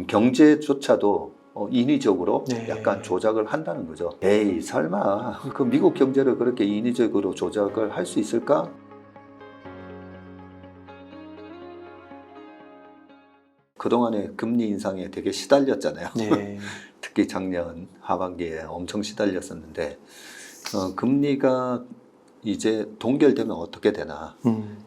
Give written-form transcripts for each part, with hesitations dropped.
경제조차도 인위적으로 네. 약간 조작을 한다는 거죠. 에이, 설마 그 미국 경제를 그렇게 인위적으로 조작을 할 수 있을까? 그동안에 금리 인상에 되게 시달렸잖아요. 네. 특히 작년 하반기에 엄청 시달렸었는데 금리가 이제 동결되면 어떻게 되나.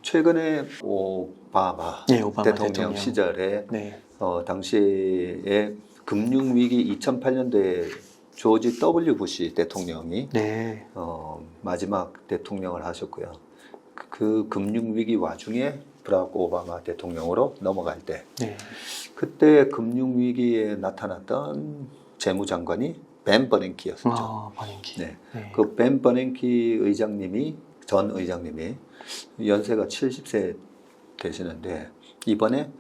최근에 오바마, 네, 오바마 대통령 시절에 네. 당시에 금융위기 2008년도에 조지 W 부시 대통령이 네. 마지막 대통령을 하셨고요. 그 금융위기 와중에 브라크 오바마 대통령으로 넘어갈 때 네. 그때 금융위기에 나타났던 재무장관이 벤 버냉키였었죠. 버냉키. 네. 네. 그 벤 버냉키 전 의장님이 연세가 70세 되시는데 이번에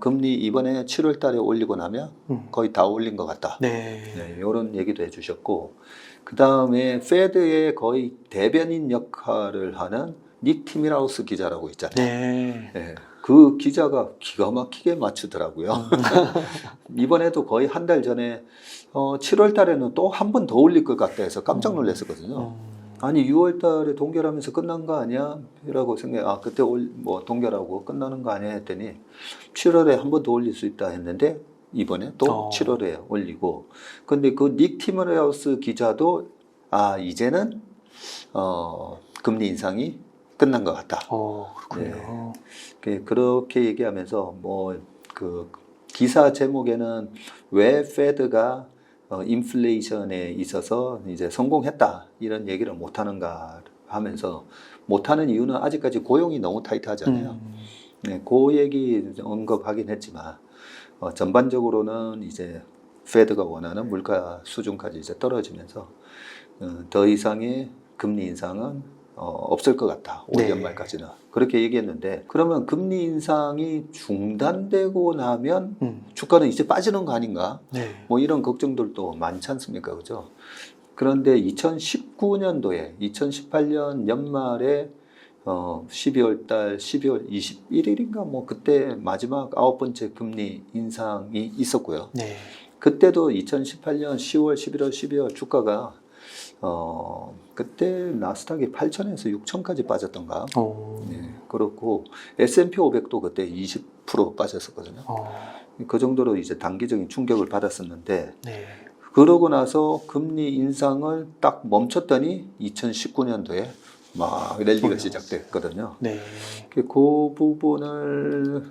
금리 이번에 7월 달에 올리고 나면 거의 다 올린 것 같다. 네. 이런 얘기도 해주셨고 그 다음에 페드의 거의 대변인 역할을 하는 닉 티밀하우스 기자라고 있잖아요. 네. 네, 그 기자가 기가 막히게 맞추더라고요. 이번에도 거의 한 달 전에 7월 달에는 또 한 번 더 올릴 것 같다 해서 깜짝 놀랐었거든요. 아니 6월 달에 동결하면서 끝난 거 아니야? 이라고 그때 뭐 동결하고 끝나는 거 아니야 했더니 7월에 한 번 더 올릴 수 있다 했는데 이번에 또 7월에 올리고 근데 그 닉 티머하우스 기자도 이제는 금리 인상이 끝난 것 같다. 그렇군요. 네. 그렇게 얘기하면서 그 기사 제목에는 왜 페드가 인플레이션에 있어서 이제 성공했다 이런 얘기를 못하는가 하면서 못하는 이유는 아직까지 고용이 너무 타이트하잖아요. 네, 그 얘기 언급하긴 했지만 전반적으로는 이제 페드가 원하는 물가 수준까지 이제 떨어지면서 더 이상의 금리 인상은 없을 것 같다. 올 네. 연말까지는. 그렇게 얘기했는데 그러면 금리 인상이 중단되고 나면 주가는 이제 빠지는 거 아닌가? 네. 뭐 이런 걱정들도 많지 않습니까? 그죠? 그런데 2019년도에 2018년 연말에 12월 달 12월 21일인가 뭐 그때 마지막 9번째 금리 인상이 있었고요. 네. 그때도 2018년 10월, 11월, 12월 주가가 그때 나스닥이 8,000에서 6,000까지 빠졌던가. 네, 그렇고 S&P 500도 그때 20% 빠졌었거든요. 그 정도로 이제 단기적인 충격을 받았었는데 네. 그러고 나서 금리 인상을 딱 멈췄더니 2019년도에 막 랠리가 시작됐거든요. 네. 그 부분을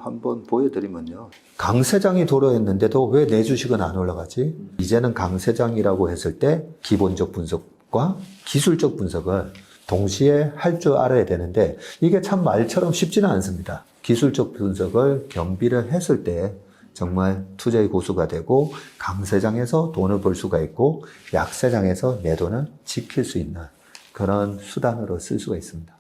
한번 보여드리면요. 강세장이 도래했는데도 왜 내 주식은 안 올라가지? 이제는 강세장이라고 했을 때 기본적 분석과 기술적 분석을 동시에 할 줄 알아야 되는데 이게 참 말처럼 쉽지는 않습니다. 기술적 분석을 겸비를 했을 때 정말 투자의 고수가 되고 강세장에서 돈을 벌 수가 있고 약세장에서 내 돈을 지킬 수 있는 그런 수단으로 쓸 수가 있습니다.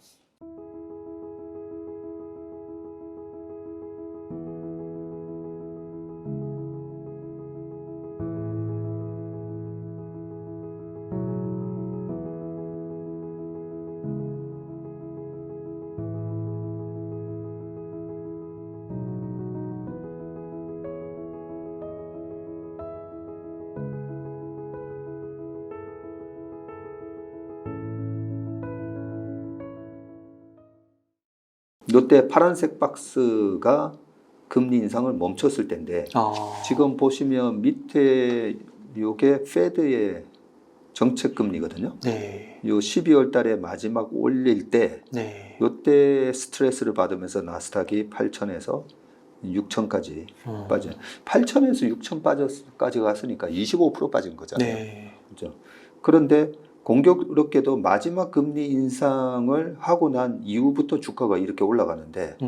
이때 파란색 박스가 금리 인상을 멈췄을 때인데 지금 보시면 밑에 이게 페드의 정책 금리거든요. 네. 요 12월 달에 마지막 올릴 때 네. 이때 스트레스를 받으면서 나스닥이 8,000에서 6,000까지 빠져. 8,000에서 6,000까지 갔으니까 25% 빠진 거잖아요. 네. 그렇죠? 그런데 공교롭게도 마지막 금리 인상을 하고 난 이후부터 주가가 이렇게 올라가는데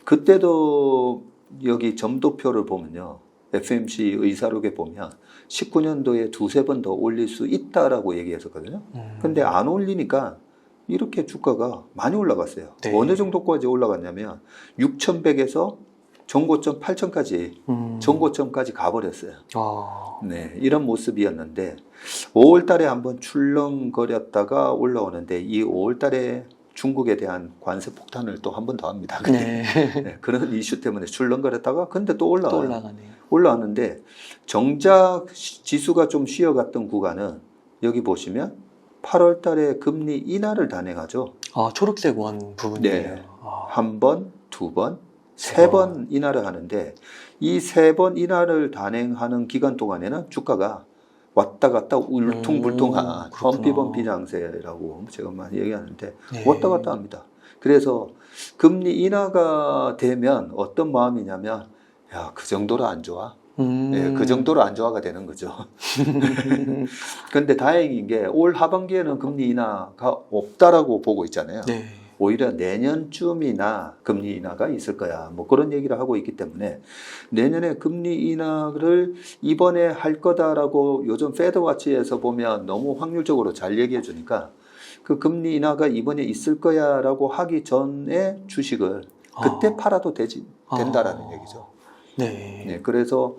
그때도 여기 점도표를 보면요. FMC 의사록에 보면 19년도에 두세 번 더 올릴 수 있다라고 얘기했었거든요. 근데 안 올리니까 이렇게 주가가 많이 올라갔어요. 네. 어느 정도까지 올라갔냐면 6,100에서 전고점 8,000까지 전고점까지 가버렸어요. 네, 이런 모습이었는데 5월 달에 한번 출렁거렸다가 올라오는데 이 5월 달에 중국에 대한 관세 폭탄을 또 한 번 더 합니다. 근데 네. 네, 그런 이슈 때문에 출렁거렸다가 근데 또 올라와요. 또 올라가네요. 올라왔는데 정작 지수가 좀 쉬어갔던 구간은 여기 보시면 8월 달에 금리 인하를 단행하죠. 아, 초록색 원 부분이에요. 네. 아, 한 번, 두 번, 세 번 인하를 하는데 이 세 번 인하를 단행하는 기간 동안에는 주가가 왔다 갔다 울퉁불퉁한 그렇구나. 범피범피 장세라고 제가 많이 얘기하는데 네. 왔다 갔다 합니다. 그래서 금리 인하가 되면 어떤 마음이냐면 야, 그 정도로 안 좋아? 네, 그 정도로 안 좋아가 되는 거죠. 근데 다행인 게 올 하반기에는 금리 인하가 없다라고 보고 있잖아요. 네. 오히려 내년쯤이나 금리 인하가 있을 거야. 뭐 그런 얘기를 하고 있기 때문에 내년에 금리 인하를 이번에 할 거다라고 요즘 패드워치에서 보면 너무 확률적으로 잘 얘기해 주니까 그 금리 인하가 이번에 있을 거야라고 하기 전에 주식을 그때 팔아도 된다라는 얘기죠. 네. 네, 그래서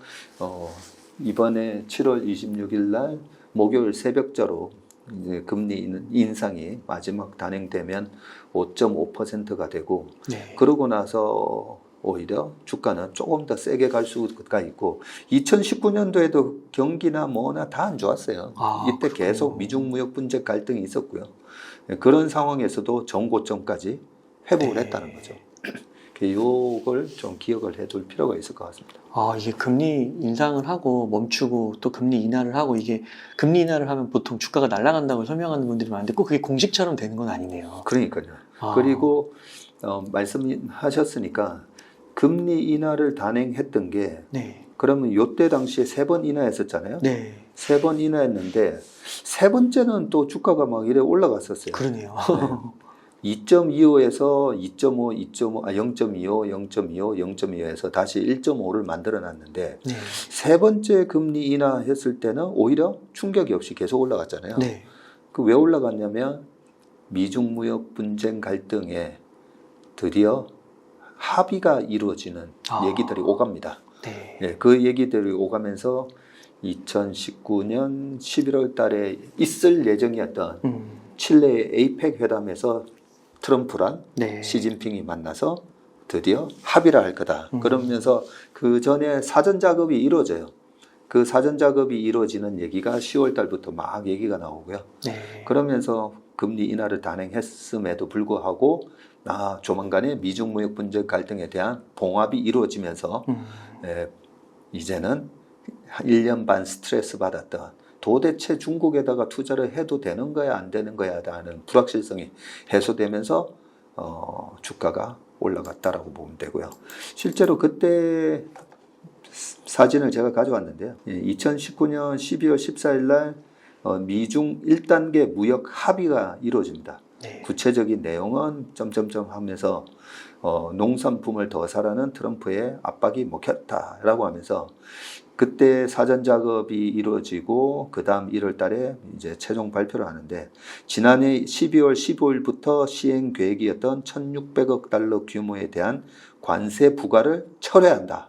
이번에 7월 26일 날 목요일 새벽자로 이제 금리 인상이 마지막 단행되면 5.5%가 되고 네. 그러고 나서 오히려 주가는 조금 더 세게 갈 수가 있고 2019년도에도 경기나 뭐나 다 안 좋았어요. 아, 이때 그렇군요. 계속 미중 무역 분쟁 갈등이 있었고요. 네, 그런 상황에서도 전고점까지 회복을 네. 했다는 거죠. 이걸 좀 기억을 해둘 필요가 있을 것 같습니다. 아, 이게 금리 인상을 하고 멈추고 또 금리 인하를 하고 이게 금리 인하를 하면 보통 주가가 날아간다고 설명하는 분들이 많은데 꼭 그게 공식처럼 되는 건 아니네요. 그러니까요. 아. 그리고 말씀하셨으니까 금리 인하를 단행했던 게 네. 그러면 요때 당시에 3번 인하했었잖아요. 네. 3번 인하했는데 세 번째는 또 주가가 막 이래 올라갔었어요. 그러네요. 2.25에서 2.5, 0.25, 0.25, 0.25에서 다시 1.5를 만들어 놨는데 네. 세 번째 금리 인하했을 때는 오히려 충격이 없이 계속 올라갔잖아요. 네. 그 왜 올라갔냐면 미중 무역 분쟁 갈등에 드디어 합의가 이루어지는 얘기들이 오갑니다. 네. 네, 그 얘기들이 오가면서 2019년 11월 달에 있을 예정이었던 칠레 에이펙 회담에서 트럼프랑 네. 시진핑이 만나서 드디어 합의를 할 거다. 그러면서 그 전에 사전 작업이 이루어져요. 그 사전 작업이 이루어지는 얘기가 10월 달부터 막 얘기가 나오고요. 네. 그러면서 금리 인하를 단행했음에도 불구하고 조만간에 미중 무역 분쟁 갈등에 대한 봉합이 이루어지면서 이제는 1년 반 스트레스 받았던 도대체 중국에다가 투자를 해도 되는 거야 안 되는 거야 라는 불확실성이 해소되면서 주가가 올라갔다라고 보면 되고요. 실제로 그때 사진을 제가 가져왔는데요. 2019년 12월 14일 날 미중 1단계 무역 합의가 이루어집니다. 네. 구체적인 내용은 점점점 하면서 농산품을 더 사라는 트럼프의 압박이 먹혔다라고 하면서 그때 사전 작업이 이루어지고 그 다음 1월 달에 이제 최종 발표를 하는데 지난해 12월 15일부터 시행 계획이었던 1,600억 달러 규모에 대한 관세 부과를 철회한다.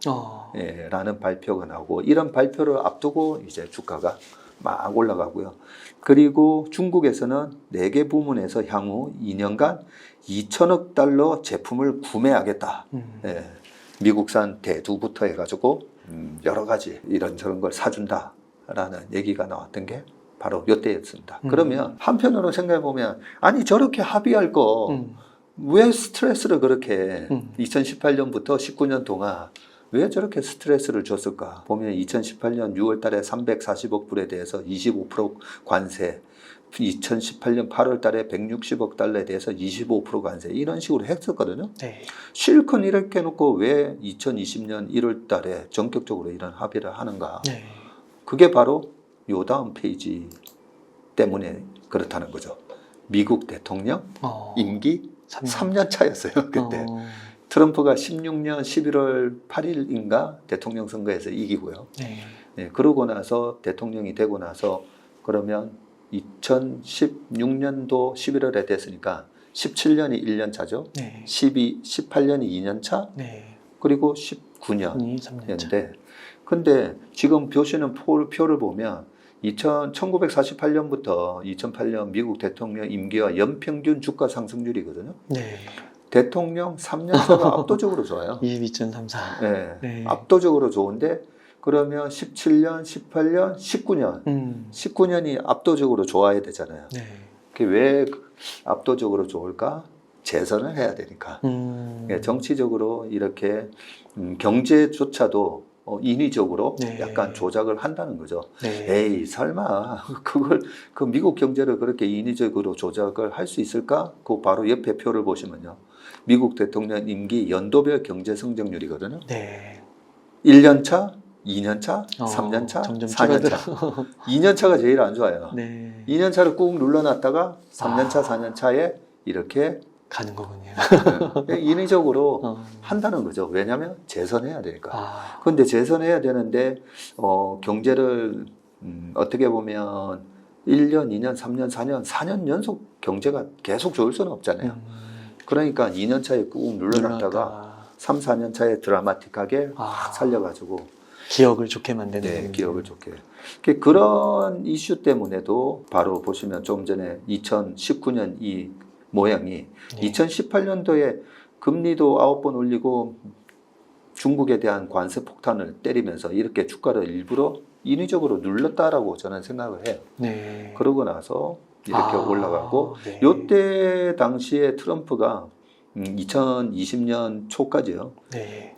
라는 발표가 나오고 이런 발표를 앞두고 이제 주가가 막 올라가고요. 그리고 중국에서는 4개 부문에서 향후 2년간 2천억 달러 제품을 구매하겠다. 미국산 대두부터 해가지고 여러 가지 이런저런 걸 사준다라는 얘기가 나왔던 게 바로 이때였습니다. 그러면 한편으로 생각해 보면 아니 저렇게 합의할 거 왜 스트레스를 그렇게 2018년부터 19년 동안 왜 저렇게 스트레스를 줬을까? 보면 2018년 6월 달에 340억 불에 대해서 25% 관세, 2018년 8월 달에 160억 달러에 대해서 25% 관세 이런 식으로 했었거든요. 네. 실컷 이렇게 해놓고 왜 2020년 1월 달에 전격적으로 이런 합의를 하는가? 네. 그게 바로 요 다음 페이지 때문에 그렇다는 거죠. 미국 대통령 임기 3년 차였어요. 그때. 트럼프가 16년 11월 8일인가 대통령 선거에서 이기고요. 네. 네, 그러고 나서 대통령이 되고 나서 그러면 2016년도 11월에 됐으니까 17년이 1년 차죠. 네. 18년이 2년 차. 네. 그리고 19년이었는데 3년 차. 근데 지금 보시는 표를 보면 1948년부터 2008년 미국 대통령 임기와 연평균 주가 상승률이거든요. 네. 대통령 3년차가 압도적으로 좋아요. 22.34. 네. 네. 압도적으로 좋은데 그러면 17년, 18년, 19년, 19년이 압도적으로 좋아야 되잖아요. 네. 그게 왜 압도적으로 좋을까? 재선을 해야 되니까. 예, 정치적으로 이렇게 경제조차도 인위적으로 네. 약간 조작을 한다는 거죠. 네. 에이, 설마 그걸 그 미국 경제를 그렇게 인위적으로 조작을 할 수 있을까? 그 바로 옆에 표를 보시면요. 미국 대통령 임기 연도별 경제 성장률이거든요. 네. 1년 차, 2년 차, 3년 차, 점점 4년 차. 2년 차가 제일 안 좋아요. 네. 2년 차를 꾹 눌러놨다가 3년 차, 4년 차에 이렇게 가는 거군요. 인위적으로 한다는 거죠. 왜냐하면 재선해야 되니까. 아. 그런데 재선해야 되는데 경제를 어떻게 보면 1년, 2년, 3년, 4년 연속 경제가 계속 좋을 수는 없잖아요. 그러니까 2년 차에 꾹 눌러놨다가 3, 4년 차에 드라마틱하게 확 살려가지고 기억을 좋게 만드는. 네, 기억을 좋게. 그런 이슈 때문에도 바로 보시면 좀 전에 2019년 이 모양이 네. 2018년도에 금리도 9번 올리고 중국에 대한 관세 폭탄을 때리면서 이렇게 주가를 일부러 인위적으로 눌렀다라고 저는 생각을 해요. 네. 그러고 나서 이렇게 올라가고 네. 요때 당시에 트럼프가 2020년 초까지요. 네.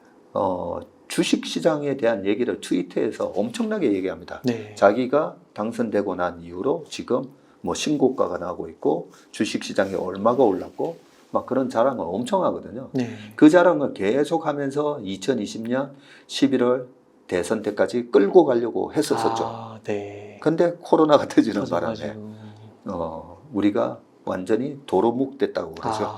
주식 시장에 대한 얘기를 트위터에서 엄청나게 얘기합니다. 네. 자기가 당선되고 난 이후로 지금 뭐 신고가가 나고 있고 주식 시장이 얼마가 올랐고 막 그런 자랑을 엄청 하거든요. 네. 그 자랑을 계속 하면서 2020년 11월 대선 때까지 끌고 가려고 했었었죠. 네. 근데 코로나가 터지는 바람에 가지고. 우리가 완전히 도루묵 됐다고 그러죠.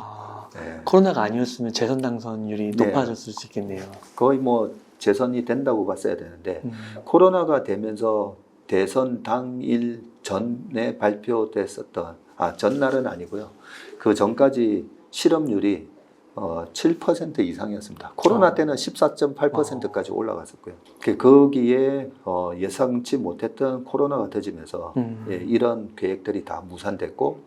네. 코로나가 아니었으면 재선 당선율이 네. 높아졌을 수 있겠네요. 거의 뭐 재선이 된다고 봤어야 되는데 코로나가 되면서 대선 당일 전에 발표됐었던 전날은 아니고요. 그 전까지 실업률이 7% 이상이었습니다. 코로나 때는 14.8%까지 올라갔었고요. 거기에 예상치 못했던 코로나가 터지면서 이런 계획들이 다 무산됐고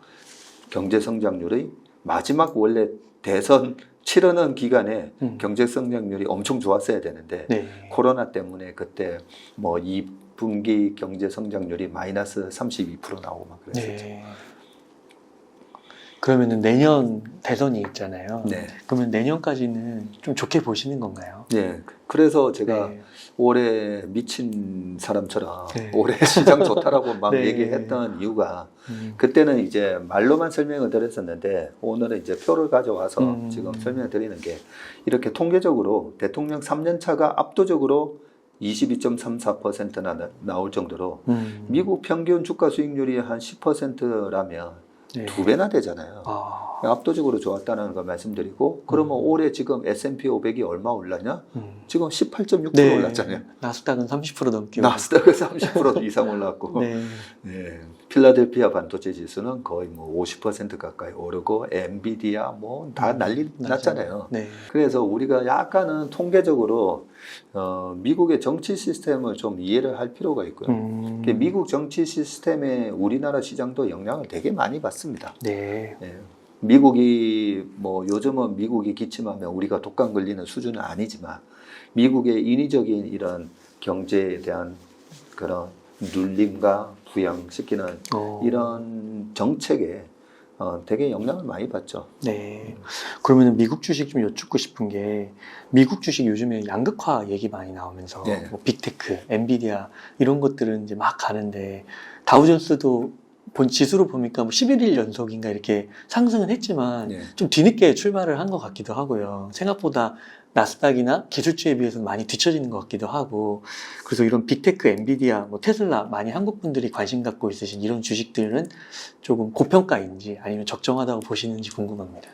경제 성장률이 마지막 원래 대선 치르는 기간에 경제 성장률이 엄청 좋았어야 되는데 네. 코로나 때문에 그때 뭐 2분기 경제 성장률이 마이너스 32% 나오고 막 그랬었죠. 네. 그러면은 내년 대선이 있잖아요. 네. 그러면 내년까지는 좀 좋게 보시는 건가요? 네. 그래서 제가 네. 올해 미친 사람처럼 네. 올해 시장 좋다라고 막 네. 얘기했던 이유가 그때는 이제 말로만 설명을 드렸었는데 오늘은 이제 표를 가져와서 지금 설명을 드리는 게 이렇게 통계적으로 대통령 3년 차가 압도적으로 22.34%나 나올 정도로 미국 평균 주가 수익률이 한 10%라면 네. 2배나 되잖아요. 압도적으로 좋았다는 걸 말씀드리고 그러면 올해 지금 S&P 500이 얼마 올랐냐? 지금 18.6% 네. 올랐잖아요. 나스닥은 30% 넘게. 나스닥은 30% 이상 올랐고 네. 네. 필라델피아 반도체 지수는 거의 뭐 50% 가까이 오르고 엔비디아 뭐 다 난리 났잖아요. 네. 그래서 우리가 약간은 통계적으로 미국의 정치 시스템을 좀 이해를 할 필요가 있고요. 미국 정치 시스템에 우리나라 시장도 영향을 되게 많이 받습니다. 네. 네. 미국이 뭐 요즘은 미국이 기침하면 우리가 독감 걸리는 수준은 아니지만 미국의 인위적인 이런 경제에 대한 그런 눌림과 부양시키는 이런 정책에 되게 영향을 많이 받죠. 네. 그러면 미국 주식 좀 여쭙고 싶은 게 미국 주식 요즘에 양극화 얘기 많이 나오면서 네. 뭐 빅테크, 엔비디아 이런 것들은 이제 막 가는데 다우존스도 본 지수로 보니까 뭐 11일 연속인가 이렇게 상승은 했지만 네. 좀 뒤늦게 출발을 한 것 같기도 하고요. 생각보다 나스닥이나 기술주에 비해서는 많이 뒤처지는 것 같기도 하고 그래서 이런 빅테크, 엔비디아, 뭐 테슬라 많이 한국 분들이 관심 갖고 있으신 이런 주식들은 조금 고평가인지 아니면 적정하다고 보시는지 궁금합니다.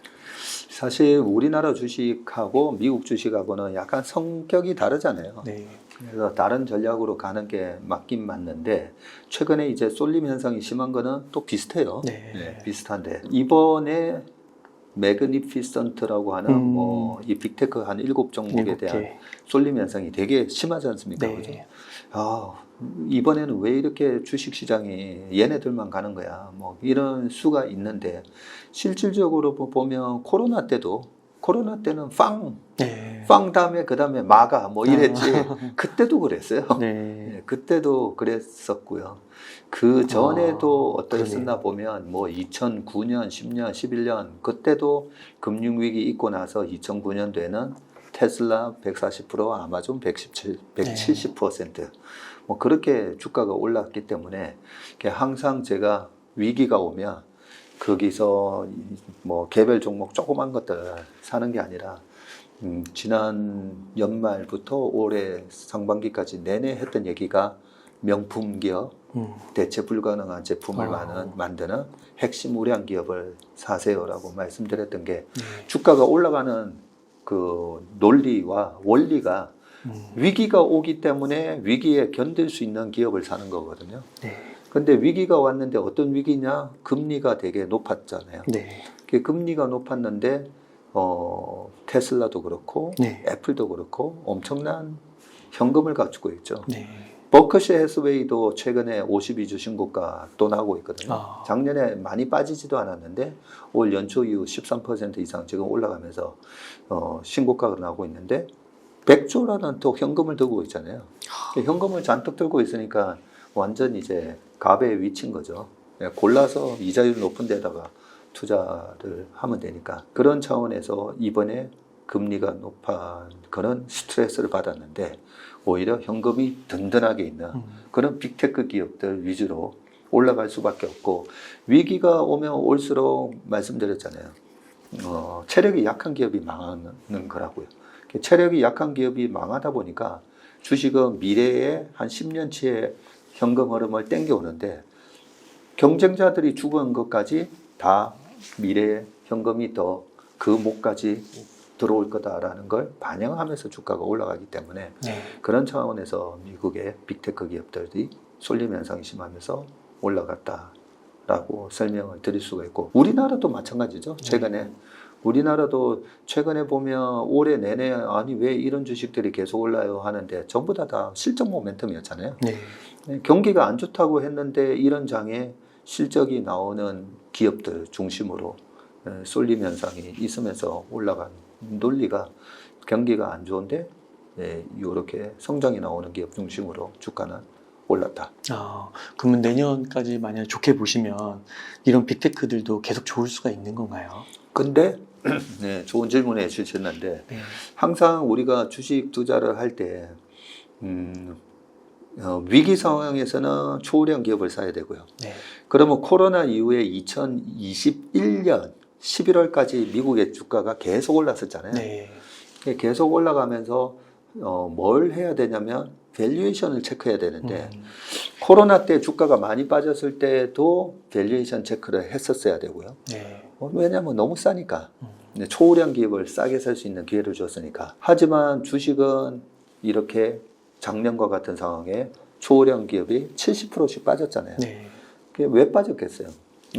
사실 우리나라 주식하고 미국 주식하고는 약간 성격이 다르잖아요. 네. 그래서 다른 전략으로 가는 게 맞긴 맞는데 최근에 이제 쏠림 현상이 심한 거는 또 비슷해요. 네. 네, 비슷한데 이번에 매그니피선트라고 하는 뭐 이 빅테크 한 7종목에 대한 쏠림 현상이 되게 심하지 않습니까? 네. 그죠? 아, 이번에는 왜 이렇게 주식 시장이 얘네들만 가는 거야? 뭐 이런 수가 있는데 실질적으로 보면 코로나 때는 빵 다음에 그 다음에 마가 뭐 이랬지. 그때도 그랬어요. 네, 그때도 그랬었고요. 그 전에도 어떠했었나 보면 뭐 2009년, 10년, 11년 그때도 금융위기 있고 나서 2009년도에는 테슬라 140%, 아마존 170%. 뭐 그렇게 주가가 올랐기 때문에 항상 제가 위기가 오면 거기서 뭐 개별 종목 조그만 것들 사는 게 아니라 지난 연말부터 올해 상반기까지 내내 했던 얘기가 명품 기업, 대체 불가능한 제품을 만드는 핵심 우량 기업을 사세요라고 말씀드렸던 게 주가가 올라가는 그 논리와 원리가 위기가 오기 때문에 위기에 견딜 수 있는 기업을 사는 거거든요. 근데 위기가 왔는데 어떤 위기냐? 금리가 되게 높았잖아요. 금리가 높았는데 테슬라도 그렇고 애플도 그렇고 엄청난 현금을 갖추고 있죠. 버크셔 해스웨이도 최근에 52주 신고가 또 나오고 있거든요. 작년에 많이 빠지지도 않았는데 올 연초 이후 13% 이상 지금 올라가면서 신고가가 나오고 있는데 100조라는 또 현금을 들고 있잖아요. 현금을 잔뜩 들고 있으니까 완전 이제 갑의 위치인 거죠. 골라서 이자율 높은 데다가 투자를 하면 되니까 그런 차원에서 이번에 금리가 높아 그런 스트레스를 받았는데 오히려 현금이 든든하게 있는 그런 빅테크 기업들 위주로 올라갈 수밖에 없고 위기가 오면 올수록 말씀드렸잖아요. 체력이 약한 기업이 망하는 거라고요. 체력이 약한 기업이 망하다 보니까 주식은 미래에 한 10년치의 현금 흐름을 땡겨오는데 경쟁자들이 죽은 것까지 다 미래의 현금이 더 그 목까지 들어올 거다라는 걸 반영하면서 주가가 올라가기 때문에 그런 차원에서 미국의 빅테크 기업들이 쏠림 현상이 심하면서 올라갔다라고 설명을 드릴 수가 있고 우리나라도 마찬가지죠. 우리나라도 최근에 보면 올해 내내 아니 왜 이런 주식들이 계속 올라요 하는데 전부 다 실적 모멘텀이었잖아요. 경기가 안 좋다고 했는데 이런 장에 실적이 나오는 기업들 중심으로 쏠림 현상이 있으면서 올라간 논리가 경기가 안 좋은데 이렇게 성장이 나오는 기업 중심으로 주가는 올랐다. 그러면 내년까지 만약 좋게 보시면 이런 빅테크들도 계속 좋을 수가 있는 건가요? 근데 좋은 질문해 주셨는데 항상 우리가 주식 투자를 할 때 위기 상황에서는 초우량 기업을 사야 되고요. 그러면 코로나 이후에 2021년 11월까지 미국의 주가가 계속 올랐었잖아요. 계속 올라가면서 뭘 해야 되냐면 밸류에이션을 체크해야 되는데 코로나 때 주가가 많이 빠졌을 때도 밸류에이션 체크를 했었어야 되고요. 왜냐하면 너무 싸니까. 초우량 기업을 싸게 살 수 있는 기회를 줬으니까. 하지만 주식은 이렇게 작년과 같은 상황에 초우량 기업이 70%씩 빠졌잖아요. 그게 왜 빠졌겠어요?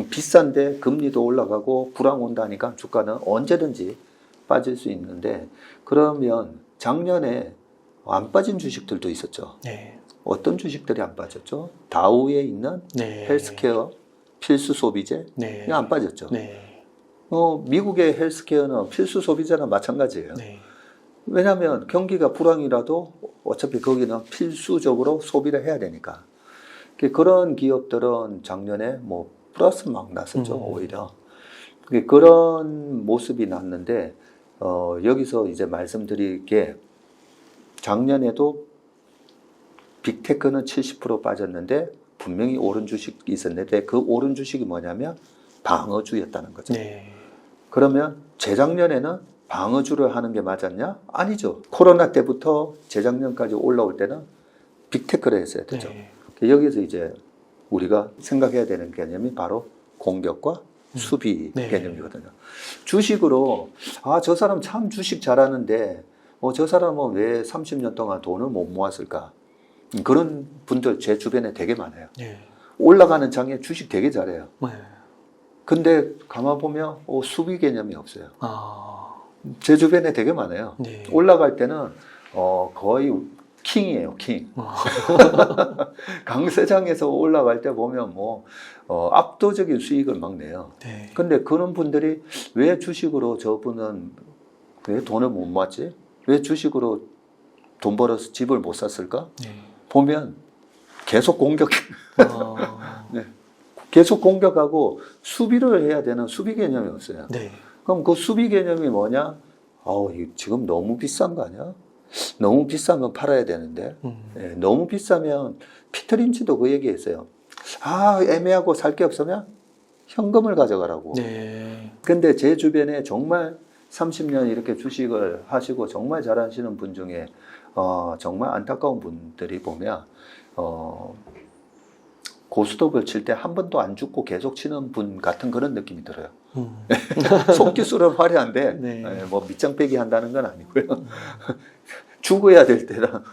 비싼데 금리도 올라가고 불황 온다니까 주가는 언제든지 빠질 수 있는데 그러면 작년에 안 빠진 주식들도 있었죠. 어떤 주식들이 안 빠졌죠? 다우에 있는 헬스케어 필수 소비재 안 빠졌죠. 미국의 헬스케어는 필수 소비재나 마찬가지예요. 왜냐하면 경기가 불황이라도 어차피 거기는 필수적으로 소비를 해야 되니까. 그런 기업들은 작년에 뭐 플러스 막 났었죠. 오히려 그런 모습이 났는데 여기서 이제 말씀드릴 게 작년에도 빅테크는 70% 빠졌는데 분명히 오른 주식이 있었는데 그 오른 주식이 뭐냐면 방어주였다는 거죠. 그러면 재작년에는 방어주를 하는 게 맞았냐? 아니죠. 코로나 때부터 재작년까지 올라올 때는 빅테크를 했어야 되죠. 여기서 이제 우리가 생각해야 되는 개념이 바로 공격과 수비 개념이거든요. 주식으로 저 사람 참 주식 잘하는데 저 사람은 왜 30년 동안 돈을 못 모았을까? 그런 분들 제 주변에 되게 많아요. 올라가는 장에 주식 되게 잘해요. 근데 가만 보면 수비 개념이 없어요. 아, 제 주변에 되게 많아요. 네. 올라갈 때는 거의 킹이에요, 킹. 아, 강세장에서 올라갈 때 보면 뭐 압도적인 수익을 막 내요. 네. 근데 그런 분들이 왜 주식으로 저분은 왜 돈을 못 모았지? 왜 주식으로 돈 벌어서 집을 못 샀을까? 네. 보면 계속 공격, 아, 네. 계속 공격하고 수비를 해야 되는 수비 개념이 없어요. 네. 그럼 그 수비 개념이 뭐냐? 이거 지금 너무 비싼 거 아니야? 너무 비싸면 팔아야 되는데, 예, 너무 비싸면 피터 린치도 그 얘기했어요. 애매하고 살 게 없으면 현금을 가져가라고. 네. 근데 제 주변에 정말 30년 이렇게 주식을 하시고 정말 잘하시는 분 중에 정말 안타까운 분들이 보면 고스톱을 칠 때 한 번도 안 죽고 계속 치는 분 같은 그런 느낌이 들어요. 속기술은 화려한데 네. 뭐 밑장 빼기 한다는 건 아니고요. 죽어야 될 때랑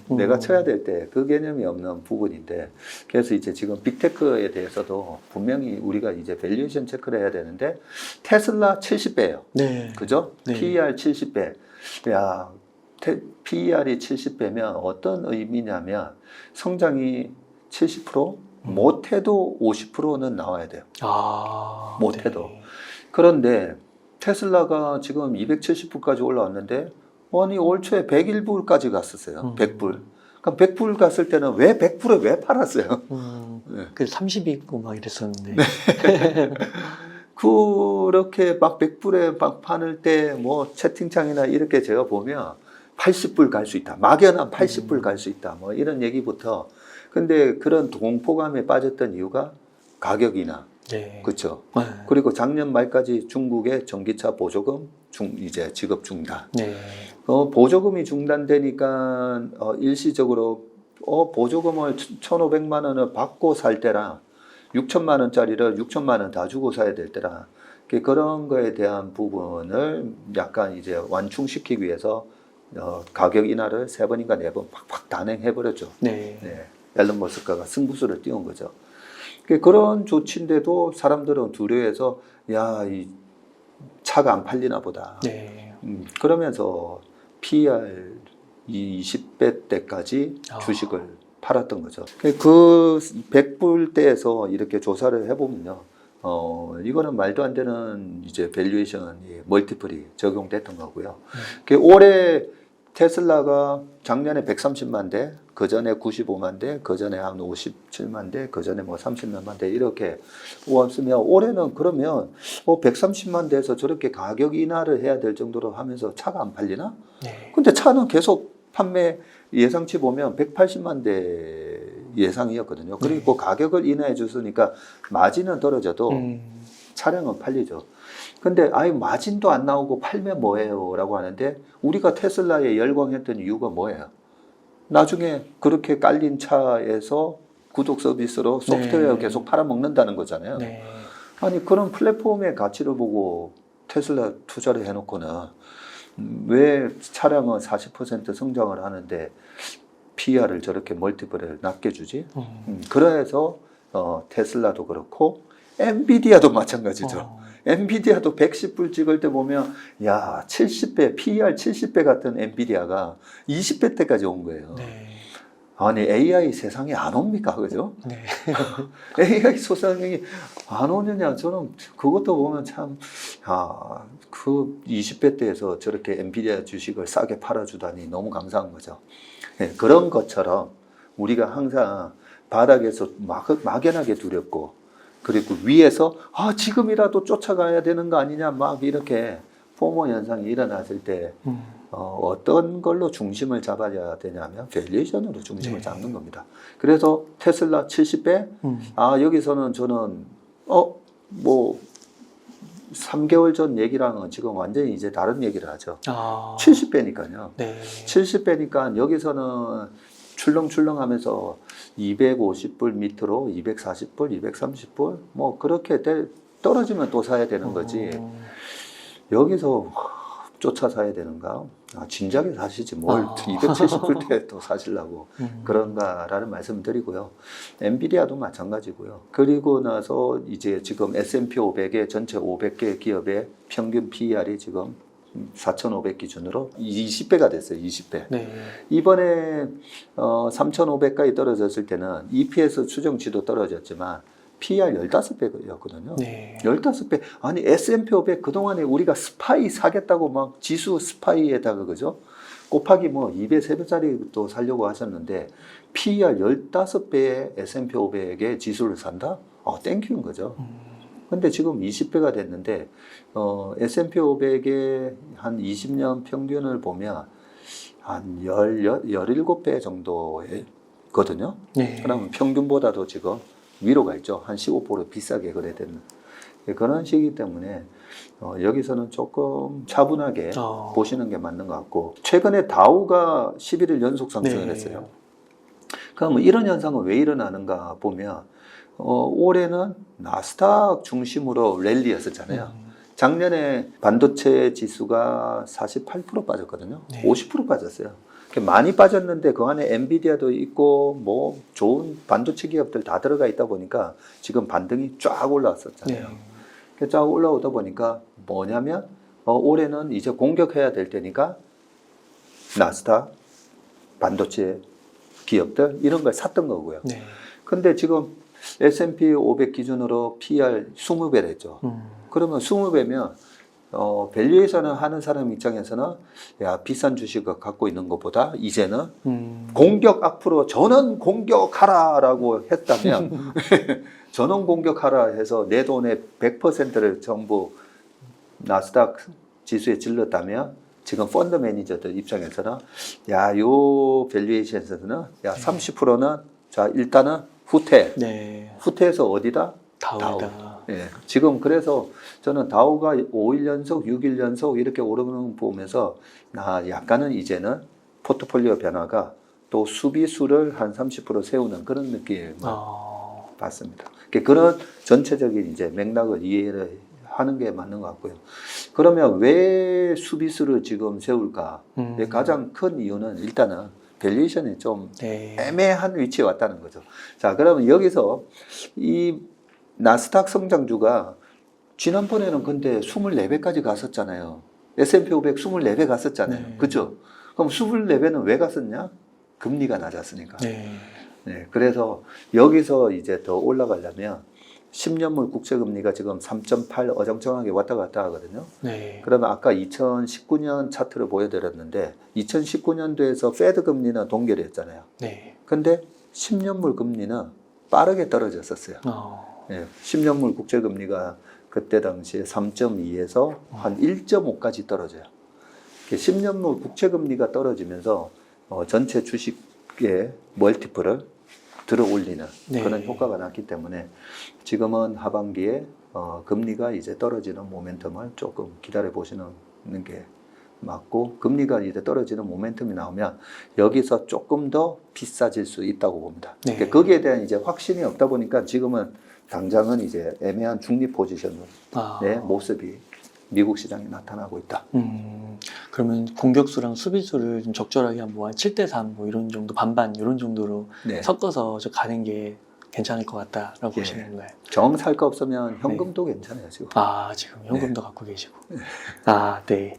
내가 쳐야 될 때 그 개념이 없는 부분인데, 그래서 이제 지금 빅테크에 대해서도 분명히 우리가 이제 밸류에이션 체크를 해야 되는데, 테슬라 70배예요. 네. 그죠? 네. PER 70배. 야, PER이 70배면 어떤 의미냐면 성장이 70%? 못해도 50%는 나와야 돼요. 아, 못해도. 네. 그런데 테슬라가 지금 270불까지 올라왔는데 아니 올 초에 101불까지 갔었어요. 100불. 그럼 100불 갔을 때는 왜 100불에 왜 팔았어요? 네. 그 30이고 막 이랬었는데. 그렇게 막 100불에 막 파는 때 뭐 채팅창이나 이렇게 제가 보면 80불 갈 수 있다. 막연한 80불 갈 수 있다. 뭐 이런 얘기부터. 근데 그런 공포감에 빠졌던 이유가 가격이나. 네. 그렇죠. 네. 그리고 작년 말까지 중국의 전기차 보조금 이제 지급 중단. 네. 보조금이 중단되니까 일시적으로 보조금을 1,500만 원을 받고 살 때랑 6천만 원짜리를 6천만 원 다 주고 사야 될 때랑 그런 거에 대한 부분을 약간 이제 완충시키기 위해서 가격 인하를 3번인가 4번 팍팍 단행해버렸죠. 네. 네. 앨런 머스크가 승부수를 띄운 거죠. 그런 조치인데도 사람들은 두려워해서 이 차가 안 팔리나 보다. 네. 그러면서 PER 20배 때까지 주식을 팔았던 거죠. 그 100불대에서 이렇게 조사를 해보면요. 이거는 말도 안 되는 이제 밸류에이션이 멀티플이 적용됐던 거고요. 올해 테슬라가 작년에 130만 대, 그 전에 95만 대, 그 전에 한 57만 대, 그 전에 뭐 30몇만 대 이렇게 왔으면 올해는 그러면 130만 대에서 저렇게 가격 인하를 해야 될 정도로 하면서 차가 안 팔리나? 네. 근데 차는 계속 판매 예상치 보면 180만 대 예상이었거든요. 그리고 가격을 인하해 줬으니까 마진은 떨어져도 차량은 팔리죠. 근데 마진도 안 나오고 팔면 뭐예요? 라고 하는데 우리가 테슬라에 열광했던 이유가 뭐예요? 나중에 그렇게 깔린 차에서 구독 서비스로 소프트웨어 네. 계속 팔아먹는다는 거잖아요. 네. 아니 그런 플랫폼의 가치를 보고 테슬라 투자를 해놓고는 왜 차량은 40% 성장을 하는데 PER을 저렇게 멀티플을 낮게 주지? 그래서 테슬라도 그렇고 엔비디아도 마찬가지죠. 엔비디아도 110불 찍을 때 보면 70배, PER 70배 같은 엔비디아가 20배 때까지 온 거예요. 네. 아니 AI 세상에 안 옵니까? 그죠? 네. AI 세상에 안 오느냐? 저는 그것도 보면 참 그 20배 때에서 저렇게 엔비디아 주식을 싸게 팔아주다니 너무 감사한 거죠. 네, 그런 것처럼 우리가 항상 바닥에서 막연하게 두렵고 그리고 위에서 지금이라도 쫓아가야 되는 거 아니냐 막 이렇게 포모 현상이 일어났을 때 어떤 걸로 중심을 잡아야 되냐면 밸류에이션으로 중심을 잡는 겁니다. 그래서 테슬라 70배 여기서는 저는 뭐 3개월 전 얘기랑은 지금 완전히 이제 다른 얘기를 하죠. 70배니까요. 네. 70배니까 여기서는 출렁출렁하면서 250불 밑으로 240불, 230불 뭐 그렇게 떨어지면 또 사야 되는 거지. 여기서 쫓아 사야 되는가? 진작에 사시지 뭘 270불 또 사시려고 그런가라는 말씀을 드리고요. 엔비디아도 마찬가지고요. 그리고 나서 이제 지금 S&P 500의 전체 500개 기업의 평균 PER이 지금 4,500 기준으로 20배가 됐어요. 20배. 네. 이번에 3,500까지 떨어졌을 때는 EPS 추정치도 떨어졌지만 PER 15배였거든요. 네. 15배. 아니, S&P 500 그동안에 우리가 스파이 사겠다고 막 지수 스파이에다가, 그죠? 곱하기 뭐 2배, 3배짜리 또 살려고 하셨는데, PER 15배의 S&P 500의 지수를 산다? 땡큐인 거죠. 근데 지금 20배가 됐는데, S&P 500의 한 20년 평균을 보면 한 17배 정도거든요. 네. 그러면 평균보다도 지금 위로가 있죠. 한 15% 비싸게 거래되는 그런 시기 때문에 여기서는 조금 차분하게 보시는 게 맞는 것 같고, 최근에 다우가 11일 연속 상승을 네. 했어요. 그럼 이런 현상은 왜 일어나는가 보면 올해는 나스닥 중심으로 랠리였었잖아요. 작년에 반도체 지수가 48% 빠졌거든요. 네. 50% 빠졌어요. 많이 빠졌는데 그 안에 엔비디아도 있고 뭐 좋은 반도체 기업들 다 들어가 있다 보니까 지금 반등이 쫙 올라왔었잖아요. 네. 쫙 올라오다 보니까 뭐냐면 올해는 이제 공격해야 될 때니까 나스닥 반도체 기업들 이런 걸 샀던 거고요. 네. 근데 지금 S&P 500 기준으로 PER 20배랬죠. 그러면 20배면 밸류에이션을 하는 사람 입장에서는 야, 비싼 주식을 갖고 있는 것보다 이제는 공격 앞으로 전원 공격하라라고 했다면 전원 공격하라 해서 내 돈의 100%를 전부 나스닥 지수에 질렀다면 지금 펀드 매니저들 입장에서는 야, 요 밸류에이션에서는 야, 30%는 자, 일단은 후퇴. 네. 후퇴해서 어디다? 다우다. 예, 지금 그래서 저는 다우가 5일 연속, 6일 연속 이렇게 오르는 거 보면서 약간은 이제는 포트폴리오 변화가 또 수비수를 한 30% 세우는 그런 느낌을 봤습니다. 그런 전체적인 이제 맥락을 이해를 하는 게 맞는 것 같고요. 그러면 왜 수비수를 지금 세울까? 가장 큰 이유는 일단은 밸류에이션이 좀 네. 애매한 위치에 왔다는 거죠. 자, 그러면 여기서 이 나스닥 성장주가 지난번에는 근데 24배까지 갔었잖아요. S&P 500 24배 갔었잖아요. 네. 그죠? 그럼 24배는 왜 갔었냐? 금리가 낮았으니까. 네. 네, 그래서 여기서 이제 더 올라가려면 10년물 국채금리가 지금 3.8 어정쩡하게 왔다 갔다 하거든요. 네. 그러면 아까 2019년 차트를 보여드렸는데 2019년도에서 페드 금리는 동결했잖아요. 네. 근데 10년물 금리는 빠르게 떨어졌었어요. 네, 10년물 국채금리가 그때 당시에 3.2에서 한 1.5까지 떨어져요. 10년물 국채금리가 떨어지면서 전체 주식의 멀티플을 들어 올리는 네. 그런 효과가 났기 때문에 지금은 하반기에 금리가 이제 떨어지는 모멘텀을 조금 기다려 보시는 게 맞고, 금리가 이제 떨어지는 모멘텀이 나오면 여기서 조금 더 비싸질 수 있다고 봅니다. 네. 그러니까 거기에 대한 이제 확신이 없다 보니까 지금은 당장은 이제 애매한 중립 포지션의 모습이 미국 시장에 나타나고 있다. 그러면 공격수랑 수비수를 좀 적절하게 한 7대3 뭐 이런 정도 반반 이런 정도로 네. 섞어서 저 가는 게 괜찮을 것 같다라고 예. 보시는 거예요. 정 살 거 없으면 현금도 괜찮아요 지금. 지금 현금도 갖고 계시고. 네.